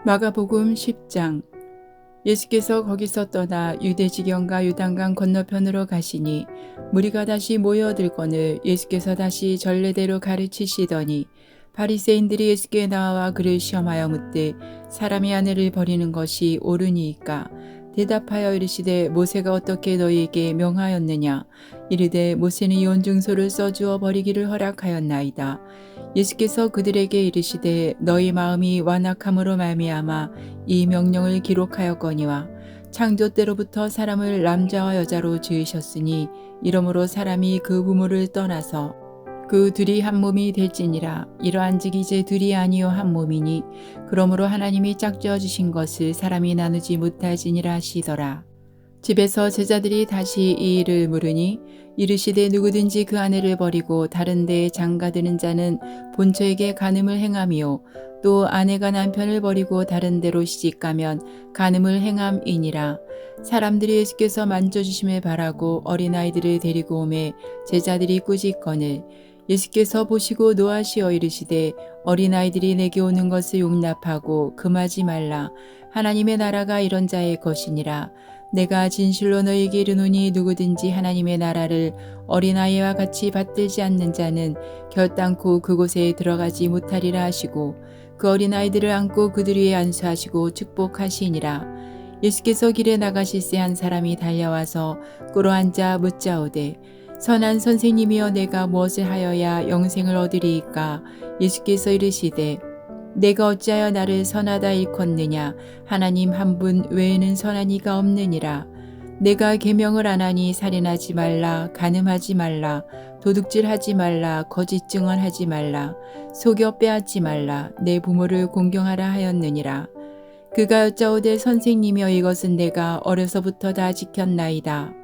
마가복음 10장. 예수께서 거기서 떠나 유대 지경과 요단강 건너편으로 가시니 무리가 다시 모여들거늘 예수께서 다시 전례대로 가르치시더니 바리새인들이 예수께 나와 그를 시험하여 묻되 사람이 아내를 버리는 것이 옳으니이까? 대답하여 이르시되 모세가 어떻게 너희에게 명하였느냐? 이르되 모세는 이혼증서를 써주어 버리기를 허락하였나이다. 예수께서 그들에게 이르시되 너희 마음이 완악함으로 말미암아 이 명령을 기록하였거니와 창조 때로부터 사람을 남자와 여자로 지으셨으니 이러므로 사람이 그 부모를 떠나서 그 둘이 한 몸이 될지니라. 이러한즉 이제 둘이 아니요 한 몸이니 그러므로 하나님이 짝지어 주신 것을 사람이 나누지 못할지니라 하시더라. 집에서 제자들이 다시 이 일을 물으니 이르시되 누구든지 그 아내를 버리고 다른 데에 장가드는 자는 본처에게 간음을 행함이요 또 아내가 남편을 버리고 다른 데로 시집가면 간음을 행함이니라. 사람들이 예수께서 만져주심을 바라고 어린아이들을 데리고 오매 제자들이 꾸짖거늘 예수께서 보시고 노하시어 이르시되 어린아이들이 내게 오는 것을 용납하고 금하지 말라. 하나님의 나라가 이런 자의 것이니라. 내가 진실로 너희에게 이르노니 누구든지 하나님의 나라를 어린아이와 같이 받들지 않는 자는 결단코 그곳에 들어가지 못하리라 하시고 그 어린아이들을 안고 그들 위에 안수하시고 축복하시니라. 예수께서 길에 나가실새 한 사람이 달려와서 꿇어앉아 묻자오되 선한 선생님이여 내가 무엇을 하여야 영생을 얻으리이까? 예수께서 이르시되 내가 어찌하여 나를 선하다 일컫느냐? 하나님 한 분 외에는 선한 이가 없느니라. 내가 계명을 안 하니 살인하지 말라, 간음하지 말라, 도둑질하지 말라, 거짓 증언하지 말라, 속여 빼앗지 말라, 내 부모를 공경하라 하였느니라. 그가 여짜오되 선생님이여 이것은 내가 어려서부터 다 지켰나이다.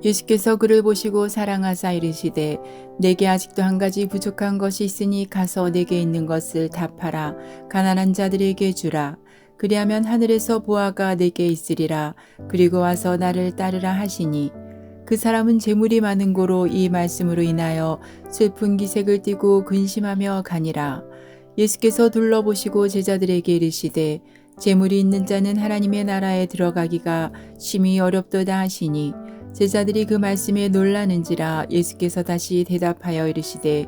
예수께서 그를 보시고 사랑하사 이르시되 내게 아직도 한 가지 부족한 것이 있으니 가서 내게 있는 것을 다 팔아 가난한 자들에게 주라. 그리하면 하늘에서 보화가 내게 있으리라. 그리고 와서 나를 따르라 하시니 그 사람은 재물이 많은 고로 이 말씀으로 인하여 슬픈 기색을 띠고 근심하며 가니라. 예수께서 둘러보시고 제자들에게 이르시되 재물이 있는 자는 하나님의 나라에 들어가기가 심히 어렵도다 하시니 제자들이 그 말씀에 놀라는지라. 예수께서 다시 대답하여 이르시되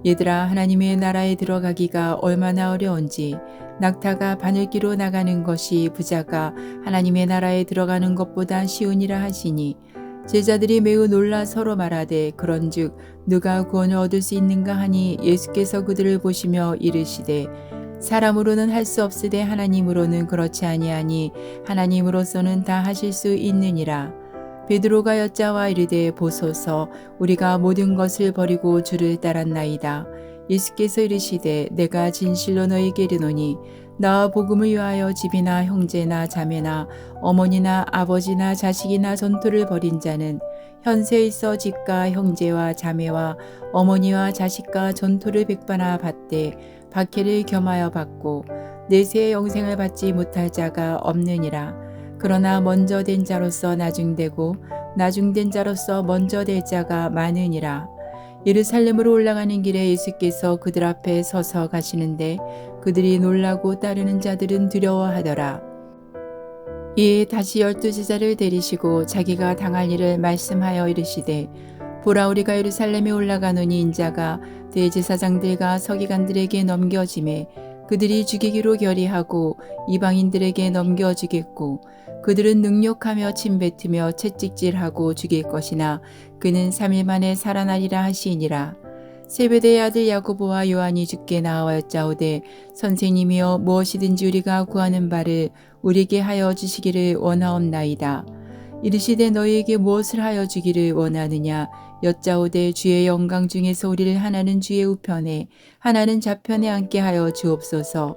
얘들아 하나님의 나라에 들어가기가 얼마나 어려운지 낙타가 바늘기로 나가는 것이 부자가 하나님의 나라에 들어가는 것보다 쉬우니라 하시니 제자들이 매우 놀라 서로 말하되 그런즉 누가 구원을 얻을 수 있는가 하니 예수께서 그들을 보시며 이르시되 사람으로는 할 수 없으되 하나님으로는 그렇지 아니하니 하나님으로서는 다 하실 수 있느니라. 베드로가 여짜와 이르되 보소서 우리가 모든 것을 버리고 주를 따랐나이다. 예수께서 이르시되 내가 진실로 너희에게 이르노니 나와 복음을 위하여 집이나 형제나 자매나 어머니나 아버지나 자식이나 전토를 벌인 자는 현세에 있어 집과 형제와 자매와 어머니와 자식과 전토를 백바나 받되 박해를 겸하여 받고 내세의 영생을 받지 못할 자가 없느니라. 그러나 먼저 된 자로서 나중되고 나중된 자로서 먼저 될 자가 많으니라. 예루살렘으로 올라가는 길에 예수께서 그들 앞에 서서 가시는데 그들이 놀라고 따르는 자들은 두려워하더라. 이에 다시 12제자를 데리시고 자기가 당할 일을 말씀하여 이르시되 보라 우리가 예루살렘에 올라가노니 인자가 대제사장들과 서기관들에게 넘겨지매 그들이 죽이기로 결의하고 이방인들에게 넘겨주겠고 그들은 능욕하며 침뱉으며 채찍질하고 죽일 것이나 그는 3일 만에 살아나리라 하시니라. 세베대의 아들 야고보와 요한이 주께 나와 여짜오되 선생님이여 무엇이든지 우리가 구하는 바를 우리에게 하여 주시기를 원하옵나이다. 이르시되 너희에게 무엇을 하여 주기를 원하느냐 여짜오되 주의 영광 중에서 우리를 하나는 주의 우편에 하나는 좌편에 앉게 하여 주옵소서.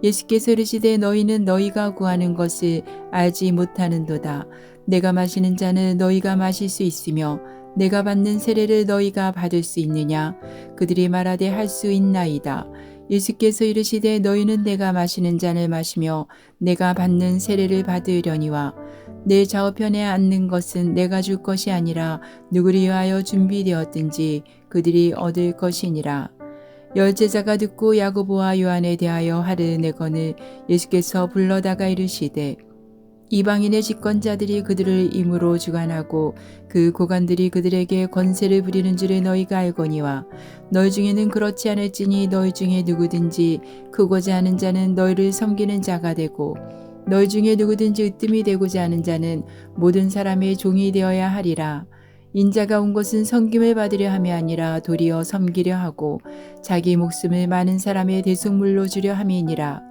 예수께서 이르시되 너희는 너희가 구하는 것을 알지 못하는도다. 내가 마시는 잔을 너희가 마실 수 있으며 내가 받는 세례를 너희가 받을 수 있느냐? 그들이 말하되 할 수 있나이다. 예수께서 이르시되 너희는 내가 마시는 잔을 마시며 내가 받는 세례를 받으려니와 내 좌우편에 앉는 것은 내가 줄 것이 아니라 누구를 위하여 준비되었든지 그들이 얻을 것이니라. 열제자가 듣고 야고보와 요한에 대하여 하르네건을 예수께서 불러다가 이르시되 이방인의 집권자들이 그들을 임으로 주관하고 그 고관들이 그들에게 권세를 부리는 줄을 너희가 알거니와 너희 중에는 그렇지 않을지니 너희 중에 누구든지 크고자 하는 자는 너희를 섬기는 자가 되고 너희 중에 누구든지 으뜸이 되고자 하는 자는 모든 사람의 종이 되어야 하리라. 인자가 온 것은 섬김을 받으려 함이 아니라 도리어 섬기려 하고 자기 목숨을 많은 사람의 대속물로 주려 함이니라.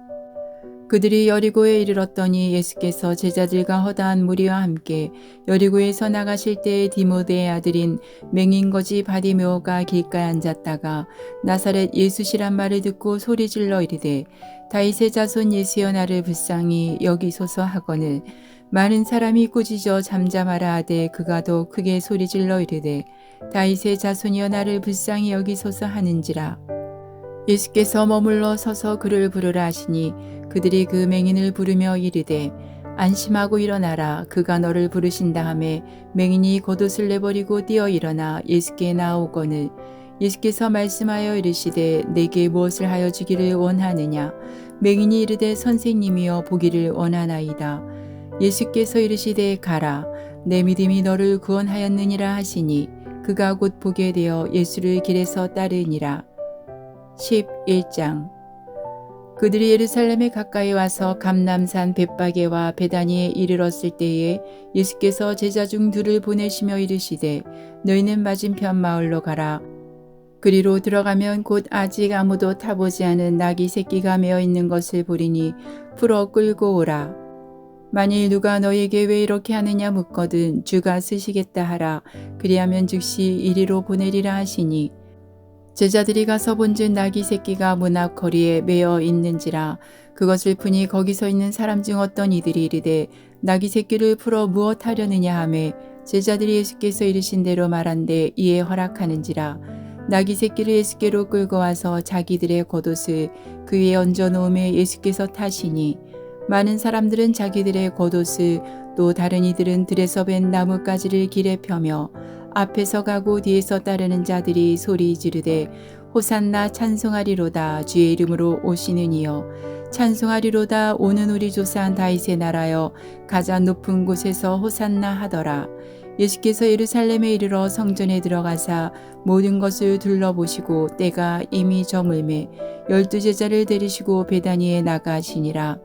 그들이 여리고에 이르렀더니 예수께서 제자들과 허다한 무리와 함께 여리고에서 나가실 때에 디모데의 아들인 맹인거지 바디메오가 길가에 앉았다가 나사렛 예수시란 말을 듣고 소리질러 이르되 다윗의 자손 예수여 나를 불쌍히 여기소서 하거늘 많은 사람이 꾸짖어 잠잠하라 하되 그가 더 크게 소리질러 이르되 다윗의 자손이여 나를 불쌍히 여기소서 하는지라. 예수께서 머물러 서서 그를 부르라 하시니 그들이 그 맹인을 부르며 이르되 안심하고 일어나라 그가 너를 부르신다 하매 맹인이 겉옷을 내버리고 뛰어 일어나 예수께 나아오거늘 예수께서 말씀하여 이르시되 내게 무엇을 하여 주기를 원하느냐. 맹인이 이르되 선생님이여 보기를 원하나이다. 예수께서 이르시되 가라 내 믿음이 너를 구원하였느니라 하시니 그가 곧 보게 되어 예수를 길에서 따르니라. 11장. 그들이 예루살렘에 가까이 와서 감람산 벳바게와 베다니에 이르렀을 때에 예수께서 제자 중 둘을 보내시며 이르시되 너희는 맞은편 마을로 가라. 그리로 들어가면 곧 아직 아무도 타보지 않은 나귀 새끼가 메어 있는 것을 보리니 풀어 끌고 오라. 만일 누가 너에게 왜 이렇게 하느냐 묻거든 주가 쓰시겠다 하라. 그리하면 즉시 이리로 보내리라 하시니 제자들이 가서 본즉 나귀 새끼가 문 앞 거리에 메어 있는지라. 그것을 푸니 거기서 있는 사람 중 어떤 이들이 이르되 나귀 새끼를 풀어 무엇 하려느냐 하매 제자들이 예수께서 이르신 대로 말한데 이에 허락하는지라. 나귀 새끼를 예수께로 끌고 와서 자기들의 겉옷을 그 위에 얹어 놓음에 예수께서 타시니 많은 사람들은 자기들의 겉옷을 또 다른 이들은 들에서 벤 나뭇가지를 길에 펴며 앞에서 가고 뒤에서 따르는 자들이 소리 지르되 호산나 찬송하리로다 주의 이름으로 오시는 이여 찬송하리로다 오는 우리 조상 다윗의 나라여 가장 높은 곳에서 호산나 하더라. 예수께서 예루살렘에 이르러 성전에 들어가사 모든 것을 둘러보시고 때가 이미 저물매 12 제자를 데리시고 베다니에 나가시니라.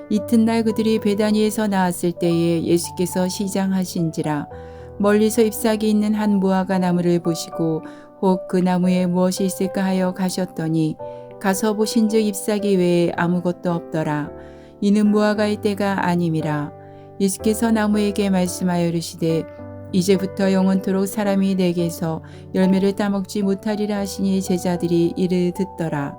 이튿날 그들이 베다니에서 나왔을 때에 예수께서 시장하신지라. 멀리서 잎사귀 있는 한 무화과 나무를 보시고 혹 그 나무에 무엇이 있을까 하여 가셨더니 가서 보신즉 잎사귀 외에 아무것도 없더라. 이는 무화과의 때가 아님이라. 예수께서 나무에게 말씀하여 이르시되 이제부터 영원토록 사람이 내게서 열매를 따먹지 못하리라 하시니 제자들이 이를 듣더라.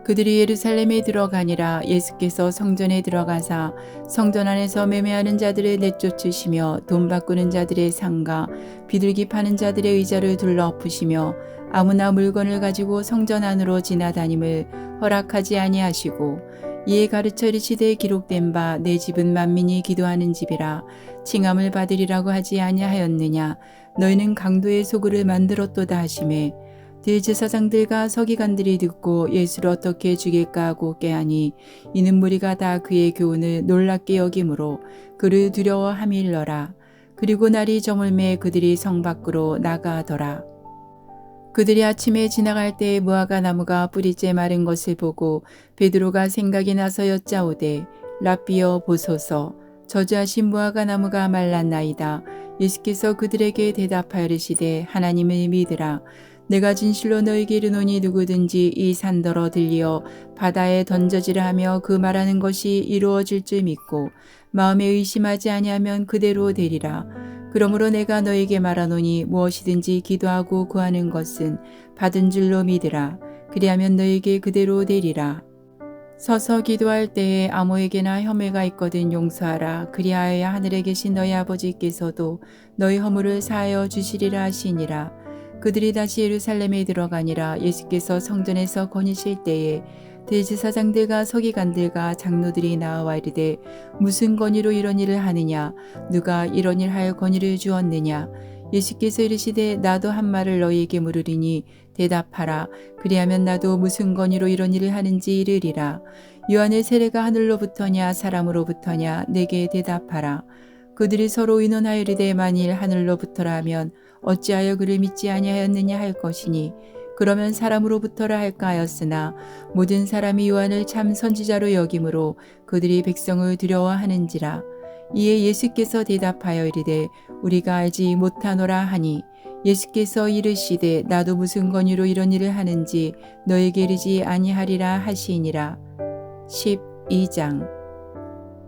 그들이 예루살렘에 들어가니라. 예수께서 성전에 들어가사 성전 안에서 매매하는 자들을 내쫓으시며 돈 바꾸는 자들의 상가 비둘기 파는 자들의 의자를 둘러 엎으시며 아무나 물건을 가지고 성전 안으로 지나다님을 허락하지 아니하시고 이에 가르쳐 이르시되 기록된 바 내 집은 만민이 기도하는 집이라 칭함을 받으리라고 하지 아니하였느냐. 너희는 강도의 소굴을 만들었도다 하시매 대제사장들과 서기관들이 듣고 예수를 어떻게 죽일까 하고 꾀하니 이는 무리가 다 그의 교훈을 놀랍게 여김으로 그를 두려워함일러라. 그리고 날이 저물매 그들이 성 밖으로 나가더라. 그들이 아침에 지나갈 때에 무화과 나무가 뿌리째 마른 것을 보고 베드로가 생각이 나서 여짜오되 랍비여 보소서 저주하신 무화과 나무가 말랐나이다. 예수께서 그들에게 대답하여 이르시되 하나님을 믿으라. 내가 진실로 너에게 이르노니 누구든지 이 산더러 들리어 바다에 던져지라 하며 그 말하는 것이 이루어질 줄 믿고 마음에 의심하지 아니하면 그대로 되리라. 그러므로 내가 너에게 말하노니 무엇이든지 기도하고 구하는 것은 받은 줄로 믿으라. 그리하면 너에게 그대로 되리라. 서서 기도할 때에 아무에게나 혐의가 있거든 용서하라. 그리하여야 하늘에 계신 너희 아버지께서도 너희 허물을 사하여 주시리라 하시니라. 그들이 다시 예루살렘에 들어가니라. 예수께서 성전에서 거니실 때에 대제사장들과 서기관들과 장로들이 나와 이르되 무슨 권위로 이런 일을 하느냐. 누가 이런 일 할 권위를 주었느냐. 예수께서 이르시되 나도 한 말을 너희에게 물으리니 대답하라. 그리하면 나도 무슨 권위로 이런 일을 하는지 이르리라. 요한의 세례가 하늘로부터냐 사람으로부터냐 내게 대답하라. 그들이 서로 의논하여 이르되 만일 하늘로부터라 하면 어찌하여 그를 믿지 아니하였느냐 할 것이니 그러면 사람으로부터라 할까 하였으나 모든 사람이 요한을 참 선지자로 여김으로 그들이 백성을 두려워하는지라. 이에 예수께서 대답하여 이르되 우리가 알지 못하노라 하니 예수께서 이르시되 나도 무슨 권위로 이런 일을 하는지 너에게 이르지 아니하리라 하시니라. 12장.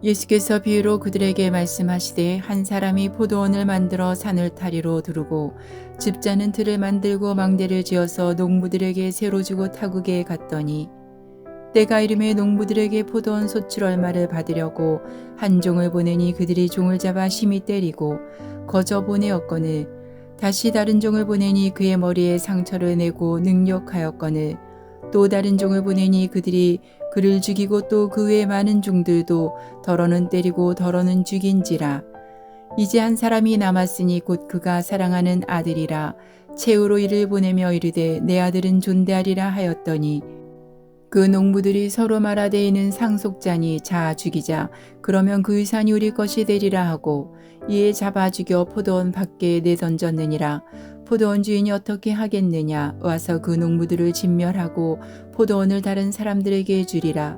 예수께서 비유로 그들에게 말씀하시되 한 사람이 포도원을 만들어 산을 타리로 두르고 집자는 틀을 만들고 망대를 지어서 농부들에게 새로 주고 타국에 갔더니 때가 이름에 농부들에게 포도원 소출 얼마를 받으려고 한 종을 보내니 그들이 종을 잡아 심히 때리고 거저 보내었거늘 다시 다른 종을 보내니 그의 머리에 상처를 내고 능욕하였거늘 또 다른 종을 보내니 그들이 그를 죽이고 또 그 외 많은 종들도 더러는 때리고 더러는 죽인지라. 이제 한 사람이 남았으니 곧 그가 사랑하는 아들이라. 최후로 이를 보내며 이르되 내 아들은 존대하리라 하였더니 그 농부들이 서로 말하되 이는 상속자니 자 죽이자. 그러면 그 유산이 우리 것이 되리라 하고 이에 잡아 죽여 포도원 밖에 내던졌느니라. 포도원 주인이 어떻게 하겠느냐. 와서 그 농부들을 진멸하고 포도원을 다른 사람들에게 주리라.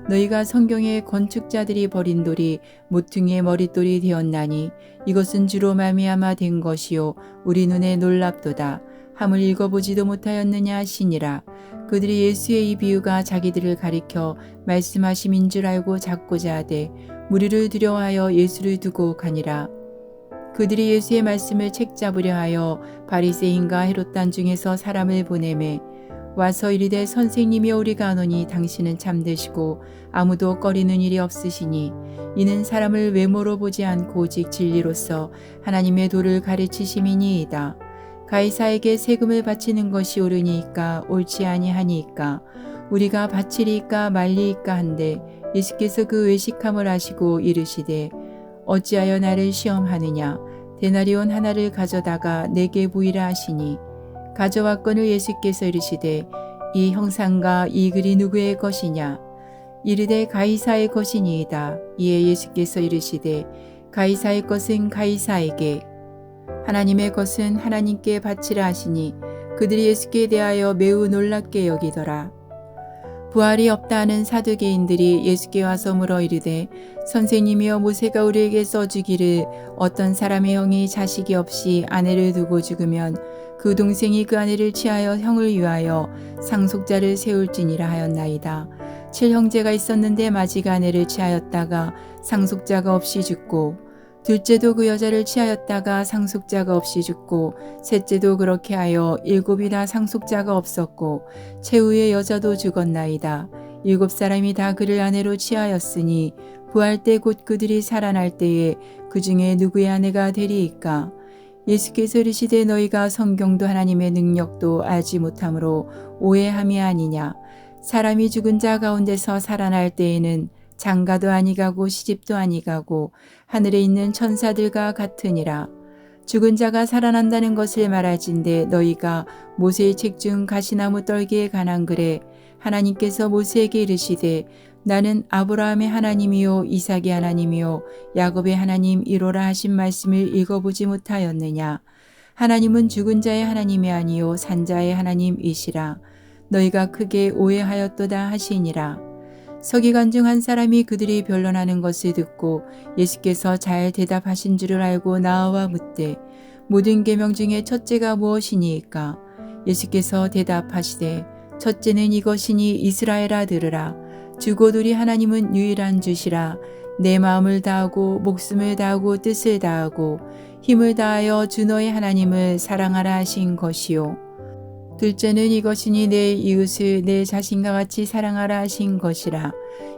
너희가 성경에 건축자들이 버린 돌이 모퉁이의 머릿돌이 되었나니 이것은 주로 말미암아 된 것이요 우리 눈에 놀랍도다. 함을 읽어보지도 못하였느냐 하시니라. 그들이 예수의 이 비유가 자기들을 가리켜 말씀하심인 줄 알고 잡고자 하되 무리를 두려워하여 예수를 두고 가니라. 그들이 예수의 말씀을 책잡으려 하여 바리새인과 헤롯단 중에서 사람을 보내매 와서 이르되 선생님이여 우리가 아노니 당신은 참되시고 아무도 꺼리는 일이 없으시니 이는 사람을 외모로 보지 않고 오직 진리로서 하나님의 도를 가르치심이니이다. 가이사에게 세금을 바치는 것이 옳으니이까 옳지 아니하니이까 우리가 바치리이까 말리이까 한데 예수께서 그 외식함을 아시고 이르시되 어찌하여 나를 시험하느냐. 데나리온 하나를 가져다가 내게 보이라 하시니 가져왔거늘 예수께서 이르시되 이 형상과 이 글이 누구의 것이냐. 이르되 가이사의 것이니이다. 이에 예수께서 이르시되 가이사의 것은 가이사에게 하나님의 것은 하나님께 바치라 하시니 그들이 예수께 대하여 매우 놀랍게 여기더라. 부활이 없다 하는 사두개인들이 예수께 와서 물어 이르되 선생님이여 모세가 우리에게 써주기를 어떤 사람의 형이 자식이 없이 아내를 두고 죽으면 그 동생이 그 아내를 취하여 형을 위하여 상속자를 세울지니라 하였나이다. 7형제가 있었는데 마지가 아내를 취하였다가 상속자가 없이 죽고 둘째도 그 여자를 취하였다가 상속자가 없이 죽고 셋째도 그렇게 하여 7이 다 상속자가 없었고 최후의 여자도 죽었나이다. 7사람이 다 그를 아내로 취하였으니 부활 때 곧 그들이 살아날 때에 그 중에 누구의 아내가 되리이까. 예수께서 이르시되 너희가 성경도 하나님의 능력도 알지 못함으로 오해함이 아니냐. 사람이 죽은 자 가운데서 살아날 때에는 장가도 아니가고 시집도 아니가고 하늘에 있는 천사들과 같으니라. 죽은 자가 살아난다는 것을 말하진대 너희가 모세의 책 중 가시나무 떨기에 관한 글에 하나님께서 모세에게 이르시되 나는 아브라함의 하나님이요 이삭의 하나님이요 야곱의 하나님이로라 하신 말씀을 읽어보지 못하였느냐. 하나님은 죽은 자의 하나님이 아니요 산자의 하나님이시라. 너희가 크게 오해하였도다 하시니라. 서기관 중 한 사람이 그들이 변론하는 것을 듣고 예수께서 잘 대답하신 줄을 알고 나와 묻되 모든 계명 중에 첫째가 무엇이니이까. 예수께서 대답하시되 첫째는 이것이니 이스라엘아 들으라. 주곧 우리 하나님은 유일한 주시라. 내 마음을 다하고 목숨을 다하고 뜻을 다하고 힘을 다하여 주 너의 하나님을 사랑하라 하신 것이요. 둘째는 이것이니 내 이웃을 내 자신과 같이 사랑하라 하신 것이라.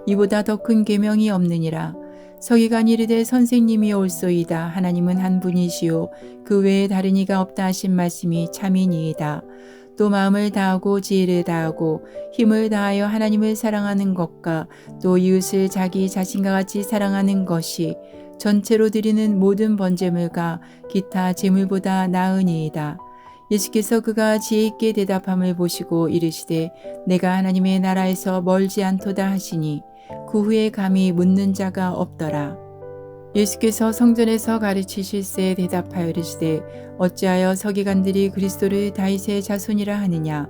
이보다 더 큰 계명이 없느니라. 서기관이 이르되 선생님이 올소이다. 하나님은 한 분이시요 그 외에 다른 이가 없다 하신 말씀이 참이니이다. 또 마음을 다하고 지혜를 다하고 힘을 다하여 하나님을 사랑하는 것과 또 이웃을 자기 자신과 같이 사랑하는 것이 전체로 드리는 모든 번제물과 기타 제물보다 나으니이다. 예수께서 그가 지혜 있게 대답함을 보시고 이르시되 내가 하나님의 나라에서 멀지 않도다 하시니 그 후에 감히 묻는 자가 없더라. 예수께서 성전에서 가르치실새 대답하여 이르시되 어찌하여 서기관들이 그리스도를 다윗의 자손이라 하느냐.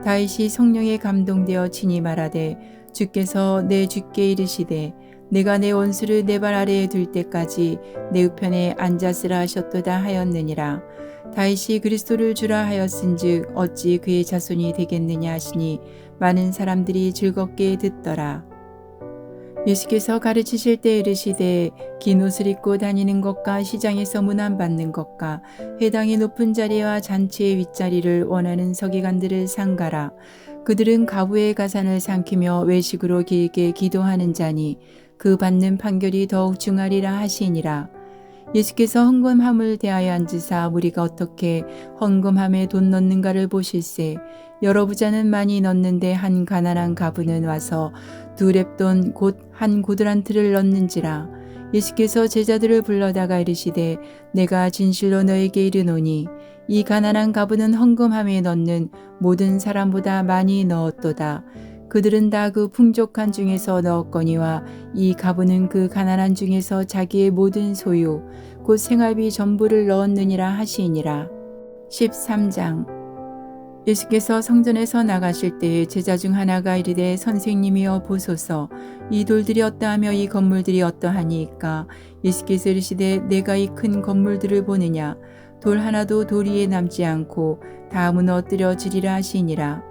다윗이 성령에 감동되어 친히 말하되 주께서 내 주께 이르시되 내가 내 원수를 내 발 아래에 둘 때까지 내 우편에 앉았으라 하셨도다 하였느니라. 다윗이 그리스도를 주라 하였은즉 어찌 그의 자손이 되겠느냐 하시니 많은 사람들이 즐겁게 듣더라. 예수께서 가르치실 때 이르시되 긴 옷을 입고 다니는 것과 시장에서 문안받는 것과 회당의 높은 자리와 잔치의 윗자리를 원하는 서기관들을 삼가라. 그들은 가부의 가산을 삼키며 외식으로 길게 기도하는 자니 그 받는 판결이 더욱 중하리라 하시니라. 예수께서 헌금함을 대하여 앉으사 무리가 어떻게 헌금함에 돈 넣는가를 보실세. 여러 부자는 많이 넣는데 한 가난한 가부는 와서 두 렙돈 곧 한 고드란트를 넣는지라. 예수께서 제자들을 불러다가 이르시되 내가 진실로 너에게 이르노니 이 가난한 가부는 헌금함에 넣는 모든 사람보다 많이 넣었도다. 그들은 다 그 풍족한 중에서 넣었거니와 이 가부는 그 가난한 중에서 자기의 모든 소유 곧 생활비 전부를 넣었느니라 하시니라. 13장. 예수께서 성전에서 나가실 때에 제자 중 하나가 이르되 선생님이여 보소서 이 돌들이 어떠하며 이 건물들이 어떠하니이까. 예수께서 이르시되 내가 이 큰 건물들을 보느냐. 돌 하나도 돌 위에 남지 않고 다 무너뜨려지리라 하시니라.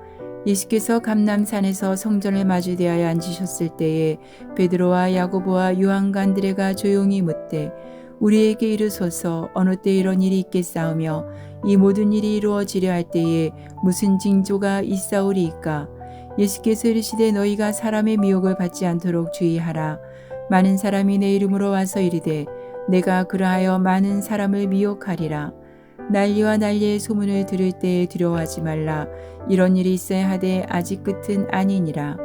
예수께서 감람산에서 성전을 마주대하여 앉으셨을 때에 베드로와 야고보와 요한과 안드레가 조용히 묻되 우리에게 이르소서 어느 때 이런 일이 있겠사오며 이 모든 일이 이루어지려 할 때에 무슨 징조가 있사오리이까. 예수께서 이르시되 너희가 사람의 미혹을 받지 않도록 주의하라. 많은 사람이 내 이름으로 와서 이르되 내가 그러하여 많은 사람을 미혹하리라. 난리와 난리의 소문을 들을 때에 두려워하지 말라. 이런 일이 있어야 하되 아직 끝은 아니니라.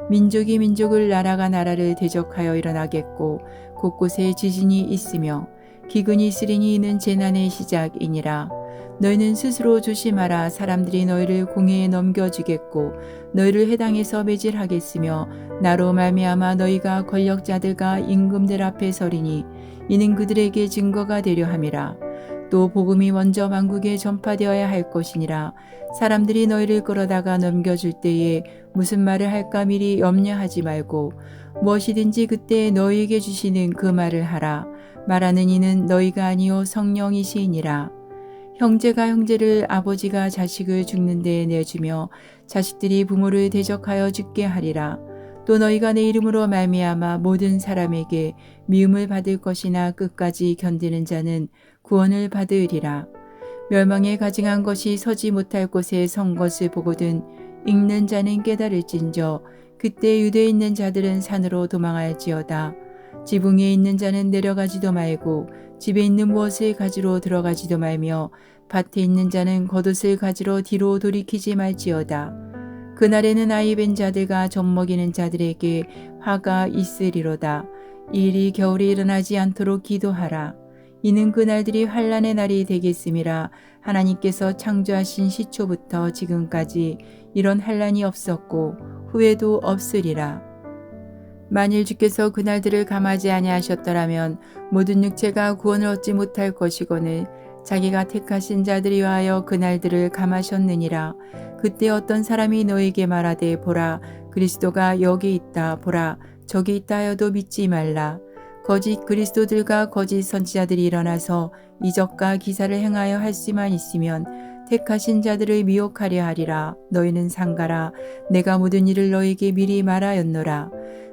민족이 민족을 나라가 나라를 대적하여 일어나겠고 곳곳에 지진이 있으며 기근이 있으리니 이는 재난의 시작이니라. 너희는 스스로 조심하라. 사람들이 너희를 공회에 넘겨주겠고 너희를 회당에서 매질하겠으며 나로 말미암아 너희가 권력자들과 임금들 앞에 서리니 이는 그들에게 증거가 되려 함이라. 또 복음이 먼저 만국에 전파되어야 할 것이니라. 사람들이 너희를 끌어다가 넘겨줄 때에 무슨 말을 할까 미리 염려하지 말고 무엇이든지 그때 너희에게 주시는 그 말을 하라. 말하는 이는 너희가 아니요 성령이시니라. 형제가 형제를 아버지가 자식을 죽는 데에 내주며 자식들이 부모를 대적하여 죽게 하리라. 또 너희가 내 이름으로 말미암아 모든 사람에게 미움을 받을 것이나 끝까지 견디는 자는 구원을 받으리라. 멸망에 가증한 것이 서지 못할 곳에 선 것을 보거든 읽는 자는 깨달을진저 그때 유대에 있는 자들은 산으로 도망할지어다. 지붕 위에 있는 자는 내려가지도 말고 집에 있는 무엇을 가지러 들어가지도 말며 밭에 있는 자는 겉옷을 가지러 뒤로 돌이키지 말지어다. 그날에는 아이 뵌 자들과 젖 먹이는 자들에게 화가 있으리로다. 이 일이 겨울에 일어나지 않도록 기도하라. 이는 그날들이 환난의 날이 되겠음이라. 하나님께서 창조하신 시초부터 지금까지 이런 환난이 없었고 후에도 없으리라. 만일 주께서 그날들을 감하지 아니하셨더라면 모든 육체가 구원을 얻지 못할 것이거늘 자기가 택하신 자들이 위하여 그날들을 감하셨느니라. 그때 어떤 사람이 너에게 말하되 보라 그리스도가 여기 있다 보라 저기 있다 하여도 믿지 말라. 거짓 그리스도들과 거짓 선지자들이 일어나서 이적과 기사를 행하여 할 수만 있으면 택하신 자들을 미혹하려 하리라. 너희는 상가라. 내가 모든 일을 너희에게 미리 말하였노라.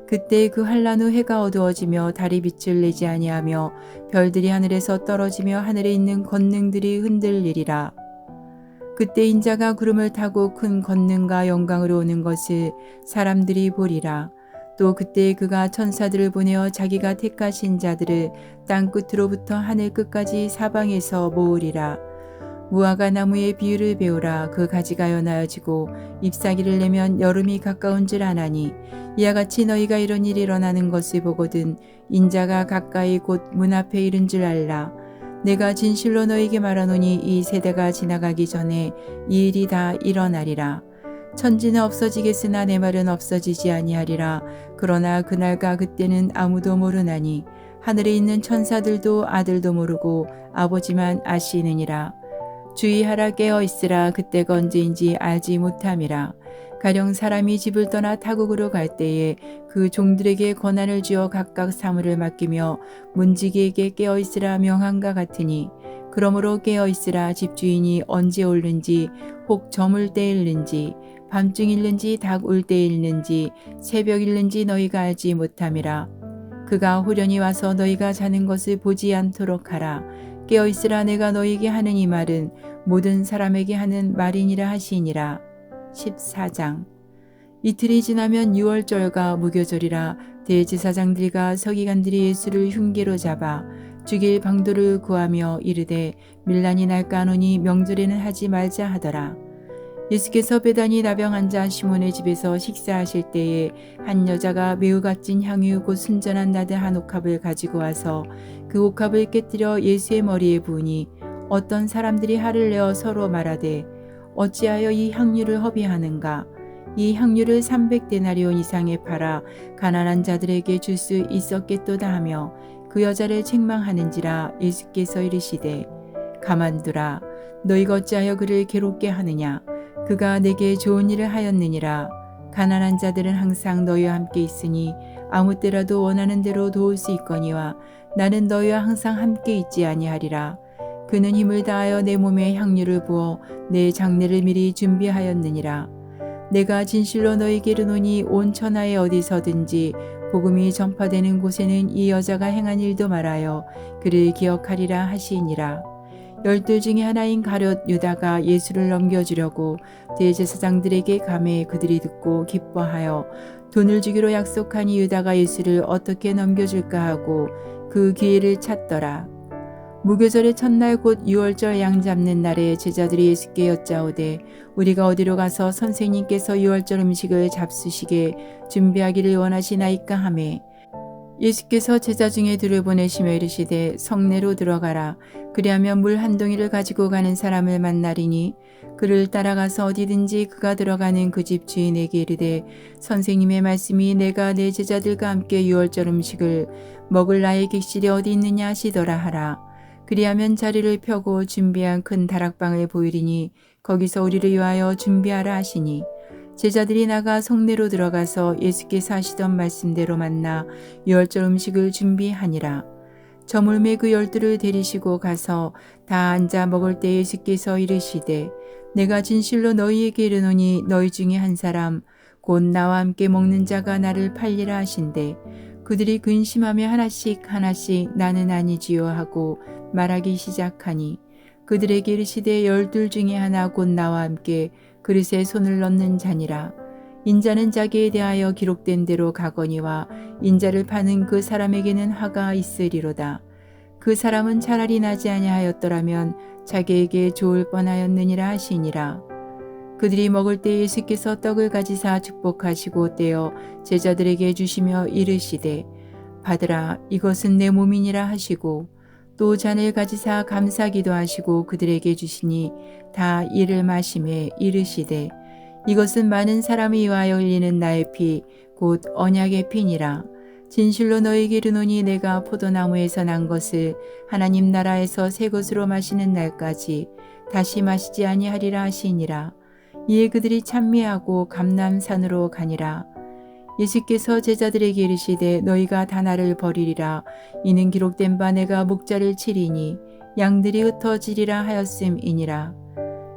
그때 그 환난 후 해가 어두워지며 달이 빛을 내지 아니하며 별들이 하늘에서 떨어지며 하늘에 있는 권능들이 흔들리리라. 그때 인자가 구름을 타고 큰 권능과 영광으로 오는 것을 사람들이 보리라. 또 그때 그가 천사들을 보내어 자기가 택하신 자들을 땅 끝으로부터 하늘 끝까지 사방에서 모으리라. 무화과 나무의 비유를 배우라. 그 가지가 연하여지고 잎사귀를 내면 여름이 가까운 줄 아나니 이와 같이 너희가 이런 일이 일어나는 것을 보거든 인자가 가까이 곧 문 앞에 이른 줄 알라. 내가 진실로 너희에게 말하노니 이 세대가 지나가기 전에 이 일이 다 일어나리라. 천지는 없어지겠으나 내 말은 없어지지 아니하리라. 그러나 그날과 그때는 아무도 모르나니 하늘에 있는 천사들도 아들도 모르고 아버지만 아시느니라. 주의하라, 깨어 있으라. 그때가 언제인지 알지 못함이라. 가령 사람이 집을 떠나 타국으로 갈 때에 그 종들에게 권한을 주어 각각 사물을 맡기며 문지기에게 깨어 있으라 명함과 같으니 그러므로 깨어 있으라. 집주인이 언제 올는지 혹 저물 때일는지 밤중일는지 닭 울 때일는지 새벽일는지 너희가 알지 못함이라. 그가 후련히 와서 너희가 자는 것을 보지 않도록 하라. 깨어 있으라. 내가 너희에게 하는 이 말은 모든 사람에게 하는 말이니라 하시니라. 14장. 이틀이 지나면 유월절과 무교절이라. 대제사장들과 서기관들이 예수를 흉계로 잡아 죽일 방도를 구하며 이르되 밀란이 날까 하노니 명절에는 하지 말자 하더라. 예수께서 베다니 나병 환자 시몬의 집에서 식사하실 때에 한 여자가 매우 값진 향유 곧 순전한 나드 한 옥합을 가지고 와서 그 옥합을 깨뜨려 예수의 머리에 부으니 어떤 사람들이 화를 내어 서로 말하되 어찌하여 이 향유를 허비하는가. 이 향유를 300데나리온 이상에 팔아 가난한 자들에게 줄 수 있었겠도다 하며 그 여자를 책망하는지라. 예수께서 이르시되 가만두라. 너희가 어찌하여 그를 괴롭게 하느냐. 그가 내게 좋은 일을 하였느니라. 가난한 자들은 항상 너희와 함께 있으니 아무 때라도 원하는 대로 도울 수 있거니와 나는 너희와 항상 함께 있지 아니하리라. 그는 힘을 다하여 내 몸에 향유를 부어 내 장례를 미리 준비하였느니라. 내가 진실로 너희에게 이르노니 온 천하에 어디서든지 복음이 전파되는 곳에는 이 여자가 행한 일도 말하여 그를 기억하리라 하시니라. 12 중에 하나인 가룟 유다가 예수를 넘겨주려고 대제사장들에게 가매 그들이 듣고 기뻐하여 돈을 주기로 약속하니 유다가 예수를 어떻게 넘겨줄까 하고 그 기회를 찾더라. 무교절의 첫날 곧 유월절 양 잡는 날에 제자들이 예수께 여짜오되 우리가 어디로 가서 선생님께서 유월절 음식을 잡수시게 준비하기를 원하시나이까 하매 예수께서 제자 중에 둘을 보내시며 이르시되 성내로 들어가라. 그리하면 물 한 동이를 가지고 가는 사람을 만나리니 그를 따라가서 어디든지 그가 들어가는 그 집 주인에게 이르되 선생님의 말씀이 내가 내 제자들과 함께 유월절 음식을 먹을 나의 객실이 어디 있느냐 하시더라 하라. 그리하면 자리를 펴고 준비한 큰 다락방을 보이리니 거기서 우리를 위하여 준비하라 하시니 제자들이 나가 성내로 들어가서 예수께서 하시던 말씀대로 만나 유월절 음식을 준비하니라. 저물매 그 12를 데리시고 가서 다 앉아 먹을 때 예수께서 이르시되 내가 진실로 너희에게 이르노니 너희 중에 한 사람 곧 나와 함께 먹는 자가 나를 팔리라 하신대 그들이 근심하며 하나씩 나는 아니지요 하고 말하기 시작하니 그들에게 이르시되 12 중에 하나 곧 나와 함께 그릇에 손을 넣는 자니라. 인자는 자기에 대하여 기록된 대로 가거니와 인자를 파는 그 사람에게는 화가 있으리로다. 그 사람은 차라리 나지 아니하였더라면 자기에게 좋을 뻔하였느니라 하시니라. 그들이 먹을 때 예수께서 떡을 가지사 축복하시고 떼어 제자들에게 주시며 이르시되 받으라 이것은 내 몸이니라 하시고 또 잔을 가지사 감사기도 하시고 그들에게 주시니 다 이를 마시매 이르시되 이것은 많은 사람을 위하여 흘리는 나의 피 곧 언약의 피니라. 진실로 너희에게 이르노니 내가 포도나무에서 난 것을 하나님 나라에서 새 것으로 마시는 날까지 다시 마시지 아니하리라 하시니라. 이에 그들이 찬미하고 감람산으로 가니라. 예수께서 제자들에게 이르시되 너희가 다 나를 버리리라. 이는 기록된 바 내가 목자를 치리니 양들이 흩어지리라 하였음이니라.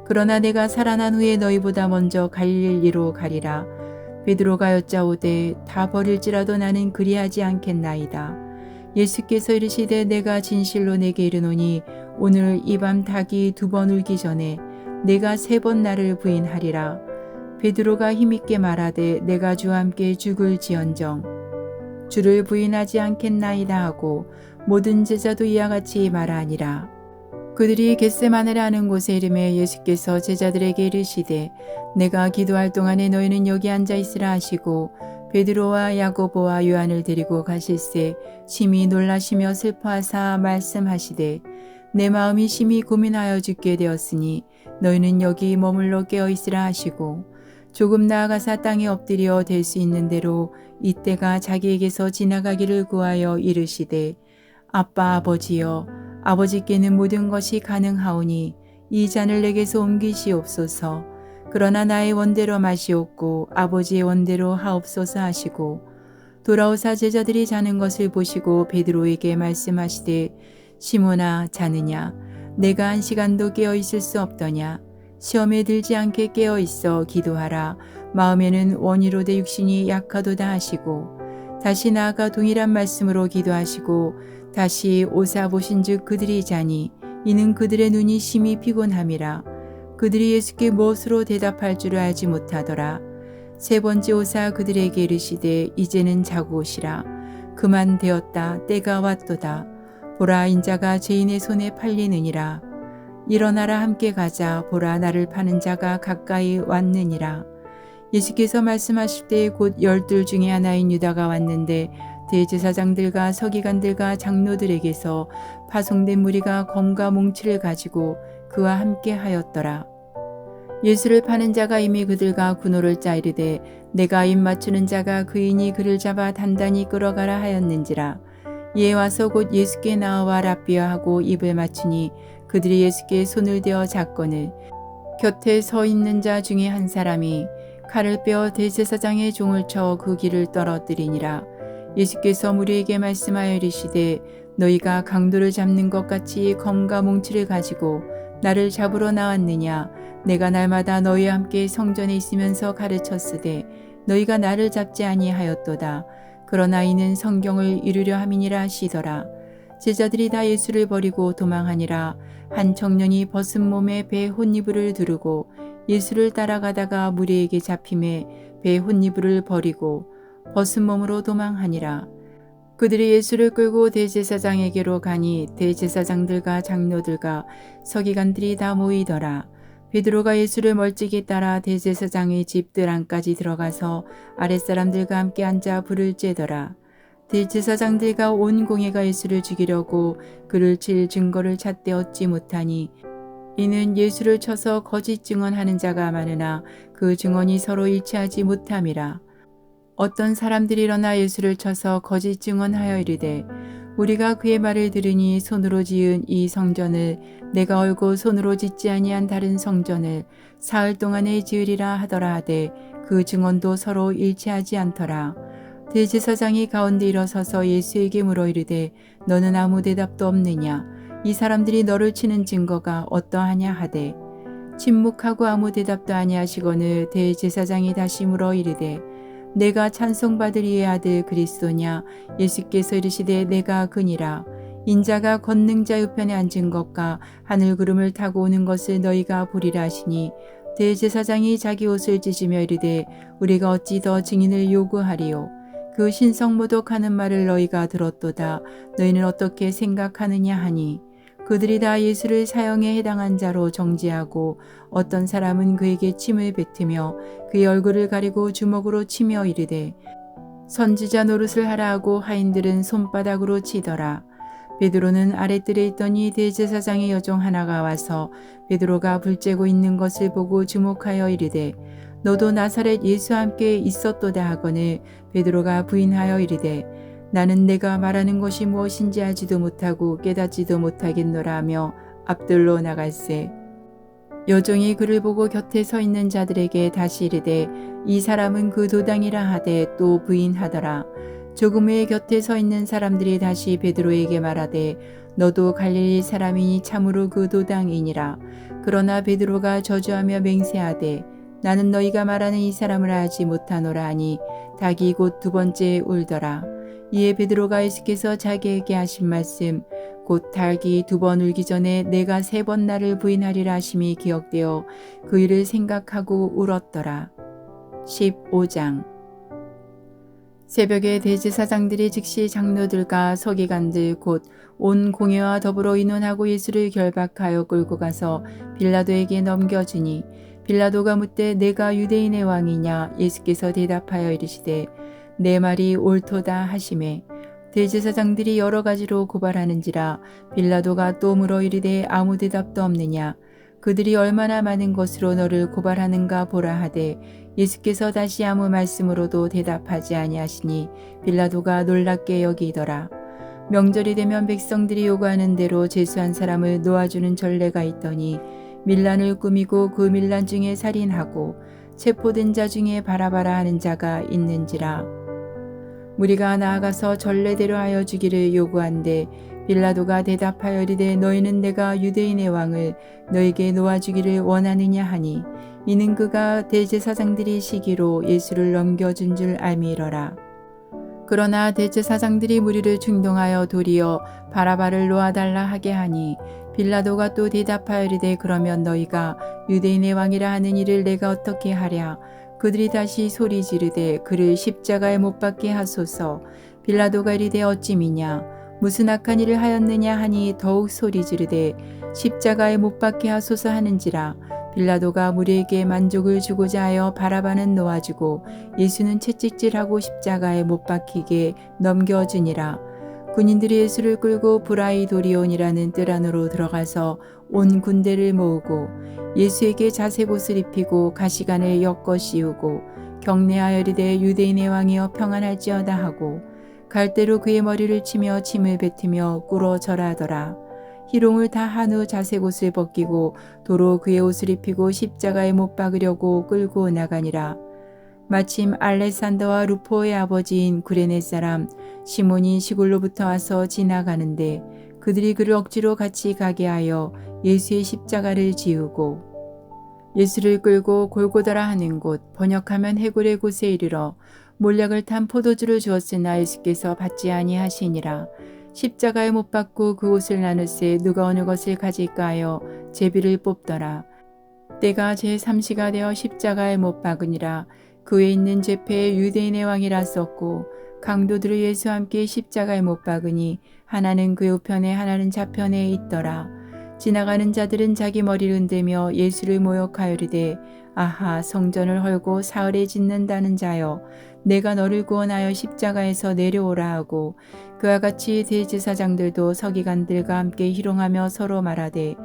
그러나 내가 살아난 후에 너희보다 먼저 갈릴리로 가리라. 베드로가 여짜오되 다 버릴지라도 나는 그리하지 않겠나이다. 예수께서 이르시되 내가 진실로 내게 이르노니 오늘 이 밤 닭이 2번 울기 전에 내가 3번 나를 부인하리라. 베드로가 힘있게 말하되 내가 주와 함께 죽을지언정 주를 부인하지 않겠나이다 하고 모든 제자도 이와 같이 말하니라. 그들이 겟세마네라 하는 곳에 이름에 예수께서 제자들에게 이르시되 내가 기도할 동안에 너희는 여기 앉아 있으라 하시고 베드로와 야고보와 요한을 데리고 가실새 심히 놀라시며 슬퍼하사 말씀하시되 내 마음이 심히 고민하여 죽게 되었으니 너희는 여기 머물러 깨어 있으라 하시고 조금 나아가사 땅에 엎드려 댈 수 있는 대로 이때가 자기에게서 지나가기를 구하여 이르시되 아빠 아버지여 아버지께는 모든 것이 가능하오니 이 잔을 내게서 옮기시옵소서. 그러나 나의 원대로 마시옵고 아버지의 원대로 하옵소서 하시고 돌아오사 제자들이 자는 것을 보시고 베드로에게 말씀하시되 시몬아 자느냐 내가 한 시간도 깨어 있을 수 없더냐 시험에 들지 않게 깨어 있어 기도하라 마음에는 원이로되 육신이 약하도다 하시고 다시 나아가 동일한 말씀으로 기도하시고 다시 오사 보신즉 그들이 자니 이는 그들의 눈이 심히 피곤함이라. 그들이 예수께 무엇으로 대답할 줄을 알지 못하더라. 세 번째 오사 그들에게 이르시되 이제는 자고 오시라. 그만 되었다. 때가 왔도다. 보라 인자가 죄인의 손에 팔리느니라. 일어나라 함께 가자. 보라 나를 파는 자가 가까이 왔느니라. 예수께서 말씀하실 때 곧 12 중에 하나인 유다가 왔는데 대제사장들과 서기관들과 장로들에게서 파송된 무리가 검과 몽치를 가지고 그와 함께 하였더라. 예수를 파는 자가 이미 그들과 군호를 짜 이르되 내가 입 맞추는 자가 그이니 그를 잡아 단단히 끌어가라 하였는지라. 이에 와서 곧 예수께 나와 랍비야 하고 입을 맞추니 그들이 예수께 손을 대어 잡거늘 곁에 서 있는 자 중에 한 사람이 칼을 빼어 대제사장의 종을 쳐 그 길을 떨어뜨리니라. 예수께서 무리에게 말씀하여 이르시되 너희가 강도를 잡는 것 같이 검과 몽치를 가지고 나를 잡으러 나왔느냐. 내가 날마다 너희와 함께 성전에 있으면서 가르쳤으되 너희가 나를 잡지 아니하였도다. 그러나 이는 성경을 이루려 함이니라 하시더라. 제자들이 다 예수를 버리고 도망하니라. 한 청년이 벗은 몸에 배 혼이불을 두르고 예수를 따라가다가 무리에게 잡힘에 배 혼이불을 버리고 벗은 몸으로 도망하니라. 그들이 예수를 끌고 대제사장에게로 가니 대제사장들과 장로들과 서기관들이 다 모이더라. 베드로가 예수를 멀찍이 따라 대제사장의 집들 안까지 들어가서 아랫사람들과 함께 앉아 불을 쬐더라. 대제사장들과 온 공회가 예수를 죽이려고 그를 칠 증거를 찾되 얻지 못하니 이는 예수를 쳐서 거짓 증언하는 자가 많으나 그 증언이 서로 일치하지 못함이라. 어떤 사람들이 일어나 예수를 쳐서 거짓 증언하여 이르되 우리가 그의 말을 들으니 손으로 지은 이 성전을 내가 얼고 손으로 짓지 아니한 다른 성전을 사흘 동안에 지으리라 하더라 하되 그 증언도 서로 일치하지 않더라. 대제사장이 가운데 일어서서 예수에게 물어 이르되 너는 아무 대답도 없느냐. 이 사람들이 너를 치는 증거가 어떠하냐 하되 침묵하고 아무 대답도 아니하시거늘 대제사장이 다시 물어 이르되 내가 찬송받을 이의 아들 그리스도냐. 예수께서 이르시되 내가 그니라. 인자가 권능자 우편에 앉은 것과 하늘 구름을 타고 오는 것을 너희가 보리라 하시니 대제사장이 자기 옷을 찢으며 이르되 우리가 어찌 더 증인을 요구하리요. 그 신성모독하는 말을 너희가 들었도다. 너희는 어떻게 생각하느냐 하니 그들이 다 예수를 사형에 해당한 자로 정죄하고 어떤 사람은 그에게 침을 뱉으며 그의 얼굴을 가리고 주먹으로 치며 이르되 선지자 노릇을 하라 하고 하인들은 손바닥으로 치더라. 베드로는 아랫뜰에 있더니 대제사장의 여종 하나가 와서 베드로가 불 쬐고 있는 것을 보고 주목하여 이르되 너도 나사렛 예수와 함께 있었도다 하거늘 베드로가 부인하여 이르되 나는 내가 말하는 것이 무엇인지 알지도 못하고 깨닫지도 못하겠노라 하며 앞들로 나갈새 여종이 그를 보고 곁에 서 있는 자들에게 다시 이르되 이 사람은 그 도당이라 하되 또 부인하더라. 조금 후에 곁에 서 있는 사람들이 다시 베드로에게 말하되 너도 갈릴리 사람이니 참으로 그 도당이니라. 그러나 베드로가 저주하며 맹세하되 나는 너희가 말하는 이 사람을 알지 못하노라 하니 닭이 곧 2번째 울더라. 이에 베드로가 예수께서 자기에게 하신 말씀 곧 닭이 2번 울기 전에 내가 3번 나를 부인하리라 하심이 기억되어 그 일을 생각하고 울었더라. 15장 새벽에 대제사장들이 즉시 장로들과 서기관들 곧 온 공회와 더불어 의논하고 예수를 결박하여 끌고 가서 빌라도에게 넘겨주니 빌라도가 묻되 내가 유대인의 왕이냐? 예수께서 대답하여 이르시되 내 말이 옳도다 하시매 대제사장들이 여러 가지로 고발하는지라 빌라도가 또 물어 이르되 아무 대답도 없느냐? 그들이 얼마나 많은 것으로 너를 고발하는가 보라 하되 예수께서 다시 아무 말씀으로도 대답하지 아니하시니 빌라도가 놀랍게 여기더라. 명절이 되면 백성들이 요구하는 대로 제수한 사람을 놓아주는 전례가 있더니 밀란을 꾸미고 그 밀란 중에 살인하고 체포된 자 중에 바라바라 하는 자가 있는지라. 무리가 나아가서 전례대로 하여 주기를 요구한데 빌라도가 대답하여 이르되 너희는 내가 유대인의 왕을 너에게 놓아주기를 원하느냐 하니 이는 그가 대제사장들이 시기로 예수를 넘겨준 줄 알미러라. 그러나 대제사장들이 무리를 충동하여 도리어 바라바를 놓아달라 하게 하니 빌라도가 또 대답하여 이르되 그러면 너희가 유대인의 왕이라 하는 이를 내가 어떻게 하랴. 그들이 다시 소리 지르되 그를 십자가에 못 박게 하소서. 빌라도가 이르되 어찌미냐 무슨 악한 일을 하였느냐 하니 더욱 소리 지르되 십자가에 못 박게 하소서 하는지라. 빌라도가 무리에게 만족을 주고자 하여 바라바는 놓아주고 예수는 채찍질하고 십자가에 못 박히게 넘겨주니라. 군인들이 예수를 끌고 브라이도리온이라는 뜰 안으로 들어가서 온 군대를 모으고 예수에게 자색 옷을 입히고 가시관을 엮어 씌우고 경례하여 이르되 유대인의 왕이여 평안할지어다 하고 갈대로 그의 머리를 치며 침을 뱉으며 꿇어 절하더라. 희롱을 다 한 후 자색 옷을 벗기고 도로 그의 옷을 입히고 십자가에 못 박으려고 끌고 나가니라. 마침 알렉산더와 루포의 아버지인 구레네 사람 시몬이 시골로부터 와서 지나가는데 그들이 그를 억지로 같이 가게 하여 예수의 십자가를 지우고 예수를 끌고 골고다라 하는 곳 번역하면 해골의 곳에 이르러 몰약을 탄 포도주를 주었으나 예수께서 받지 아니하시니라. 십자가에 못 박고 그 옷을 나눌세 누가 어느 것을 가질까 하여 제비를 뽑더라. 때가 제3시가 되어 십자가에 못 박으니라. 그 외에 있는 제패에 유대인의 왕이라 썼고 강도들을 예수와 함께 십자가에 못 박으니 하나는 그 우편에 하나는 좌편에 있더라. 지나가는 자들은 자기 머리를 흔들며 예수를 모욕하여 이르되 아하 성전을 헐고 사흘에 짓는다는 자여 내가 너를 구원하여 십자가에서 내려오라 하고 그와 같이 대제사장들도 서기관들과 함께 희롱하며 서로 말하되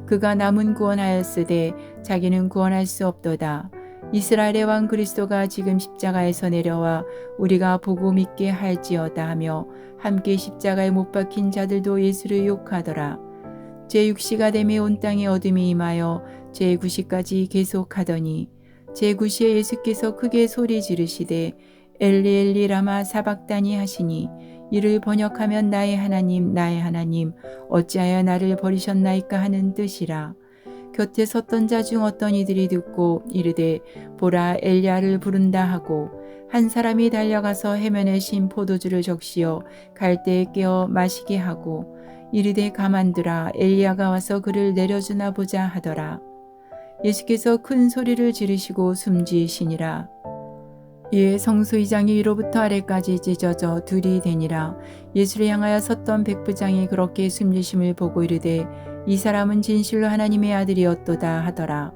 그가 남은 구원하였으되 자기는 구원할 수 없도다. 이스라엘의 왕 그리스도가 지금 십자가에서 내려와 우리가 보고 믿게 할지어다 하며 함께 십자가에 못 박힌 자들도 예수를 욕하더라. 제6시가 되매 온 땅에 어둠이 임하여 제9시까지 계속하더니 제9시에 예수께서 크게 소리 지르시되 엘리 엘리 라마 사박다니 하시니 이를 번역하면 나의 하나님 어찌하여 나를 버리셨나이까 하는 뜻이라. 곁에 섰던 자 중 어떤 이들이 듣고 이르되 보라 엘리야를 부른다 하고 한 사람이 달려가서 해면에 신 포도주를 적시어 갈대에 깨어 마시게 하고 이르되 가만두라 엘리야가 와서 그를 내려주나 보자 하더라. 예수께서 큰 소리를 지르시고 숨지으시니라. 이에 성소의장이 위로부터 아래까지 찢어져 둘이 되니라. 예수를 향하여 섰던 백부장이 그렇게 숨지심을 보고 이르되 이 사람은 진실로 하나님의 아들이었도다 하더라.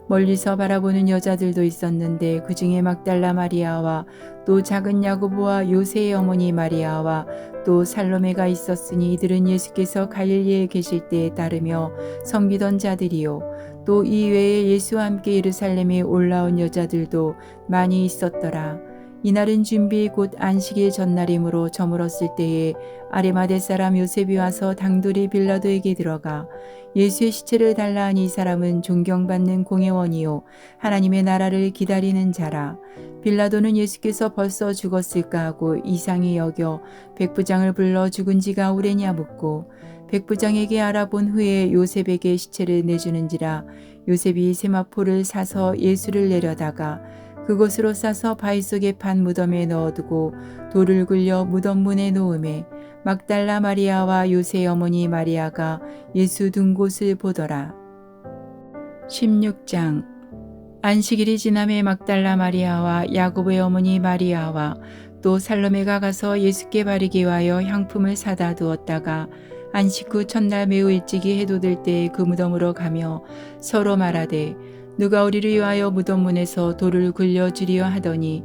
멀리서 바라보는 여자들도 있었는데 그 중에 막달라 마리아와 또 작은 야고보와 요새의 어머니 마리아와 또 살로메가 있었으니 이들은 예수께서 갈릴리에 계실 때에 따르며 섬기던 자들이요. 또 이 외에 예수와 함께 예루살렘에 올라온 여자들도 많이 있었더라. 이날은 준비 곧 안식일 전날이므로 저물었을 때에 아리마대 사람 요셉이 와서 당돌이 빌라도에게 들어가 예수의 시체를 달라 하니 이 사람은 존경받는 공회원이요 하나님의 나라를 기다리는 자라. 빌라도는 예수께서 벌써 죽었을까 하고 이상히 여겨 백부장을 불러 죽은 지가 오래냐 묻고 백부장에게 알아본 후에 요셉에게 시체를 내주는지라. 요셉이 세마포를 사서 예수를 내려다가 그곳으로 싸서 바위 속에 판 무덤에 넣어두고 돌을 굴려 무덤 문에 놓음에 막달라 마리아와 요새의 어머니 마리아가 예수 둔 곳을 보더라. 16장 안식일이 지남에 막달라 마리아와 야고보의 어머니 마리아와 또 살로메가 가서 예수께 바르기 위하여 향품을 사다 두었다가 안식 후 첫날 매우 일찍이 해도 될 때에 그 무덤으로 가며 서로 말하되 누가 우리를 위하여 무덤 문에서 돌을 굴려주리요 하더니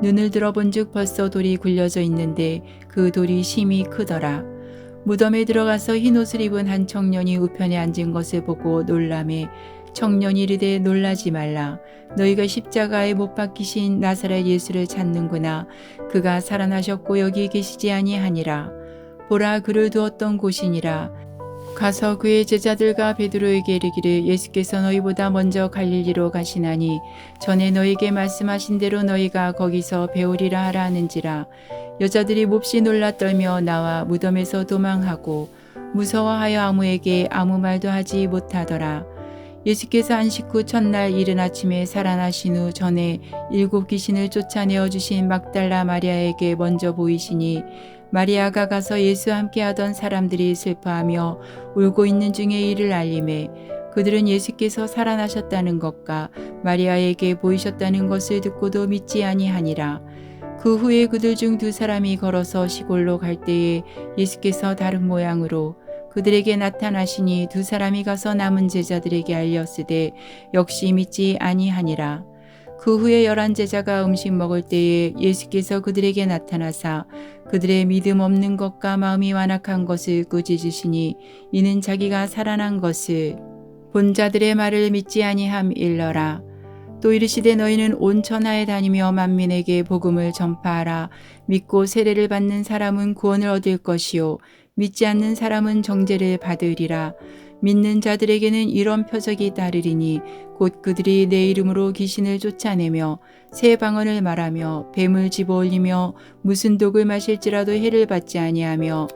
눈을 들어본즉 벌써 돌이 굴려져 있는데 그 돌이 심히 크더라. 무덤에 들어가서 흰옷을 입은 한 청년이 우편에 앉은 것을 보고 놀라매 청년이 이르되 놀라지 말라. 너희가 십자가에 못 박히신 나사렛 예수를 찾는구나. 그가 살아나셨고 여기 계시지 아니하니라. 보라 그를 두었던 곳이니라. 가서 그의 제자들과 베드로에게 이르기를 예수께서 너희보다 먼저 갈릴리로 가시나니 전에 너희에게 말씀하신 대로 너희가 거기서 배우리라 하라 하는지라. 여자들이 몹시 놀라 떨며 나와 무덤에서 도망하고 무서워하여 아무에게 아무 말도 하지 못하더라. 예수께서 안식 후 첫날 이른 아침에 살아나신 후 전에 7 귀신을 쫓아내어 주신 막달라 마리아에게 먼저 보이시니 마리아가 가서 예수와 함께 하던 사람들이 슬퍼하며 울고 있는 중에 이를 알림해 그들은 예수께서 살아나셨다는 것과 마리아에게 보이셨다는 것을 듣고도 믿지 아니하니라. 그 후에 그들 중 2 사람이 걸어서 시골로 갈 때에 예수께서 다른 모양으로 그들에게 나타나시니 2 사람이 가서 남은 제자들에게 알렸으되 역시 믿지 아니하니라. 그 후에 11 제자가 음식 먹을 때에 예수께서 그들에게 나타나사 그들의 믿음 없는 것과 마음이 완악한 것을 꾸짖으시니 이는 자기가 살아난 것을 본 자들의 말을 믿지 아니함일러라. 또 이르시되 너희는 온 천하에 다니며 만민에게 복음을 전파하라. 믿고 세례를 받는 사람은 구원을 얻을 것이요 믿지 않는 사람은 정죄를 받으리라. 믿는 자들에게는 이런 표적이 따르리니 곧 그들이 내 이름으로 귀신을 쫓아내며 새 방언을 말하며 뱀을 집어올리며 무슨 독을 마실지라도 해를 받지 아니하며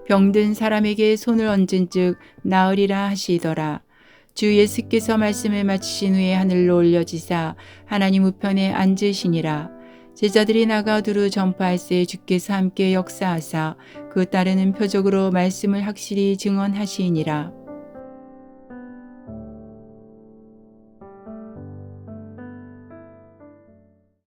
병든 사람에게 손을 얹은즉 나으리라 하시더라. 주 예수께서 말씀을 마치신 후에 하늘로 올려지사 하나님 우편에 앉으시니라. 제자들이 나가 두루 전파할새 주께서 함께 역사하사 그 따르는 표적으로 말씀을 확실히 증언하시니라.